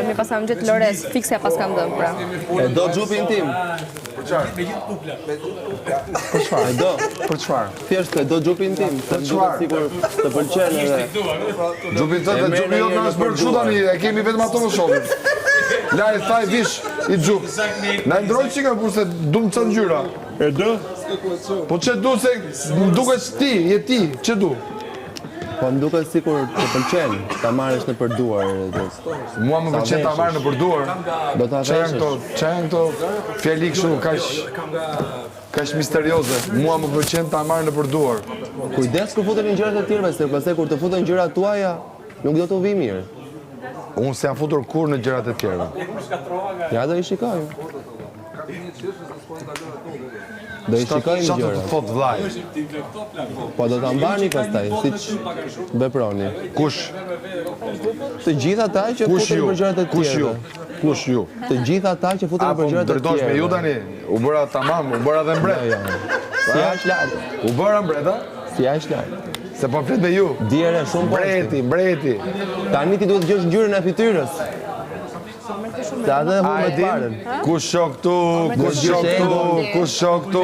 Mi pas kam gjetë Lores, fikse pas kam dëmë, pra. E do xhupin tim. Për çfarë? Për çfarë? E do. Për çfarë? Thjesht e do xhupin tim. Për çfarë? Sigur të pëlqen edhe. Xhupi thotë, xhupi jot na s'bën kështu tani, e kemi vetëm ato në shohim. La e thaj vish i xhup. Na ndroj çika kurse dum çan ngjyra. E do? Po çe du se më duket ti, je ti, çe du? Po më duket sikur të pëlqen ta marrësh në përduar. Mua më pëlqen ta marr në përduar. Do ta Çan veshësh. këto fjali kështu kaq misterioze. Mua më pëlqen ta marr në përduar. Kujdes kur futen gjërat e tjera, se pastaj kur të futen gjërat tuaja, nuk do të vi mirë. Unë s'jam futur kur në gjërat e tjera. Ja do i shikoj. Do i shikojmë Çfarë të gjërat. thot vllai? Po do ta mbani pastaj, siç veproni. Kush? Të gjithë ata që Kush futen ju? për gjërat e tjera. Kush ju? Kush ju? Të gjithë ata që futen Apo për gjërat e tjera. drejtohesh me ju tani? U bëra tamam, u bëra dhe mbret. Jo. Si aq lart. U bëra mbreta? Si aq lart. Se po flet me ju. Diere shumë poshtë. Mbreti. Tani ti duhet të dëgjosh ngjyrën e fytyrës. Se atë e humbet parën. Kush shok këtu? Kush shok këtu? Kush shok këtu?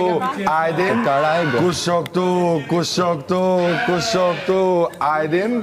Ajdin? Karajgo. Kush shok këtu? Kush shok këtu? Kush shok këtu? Ajdin?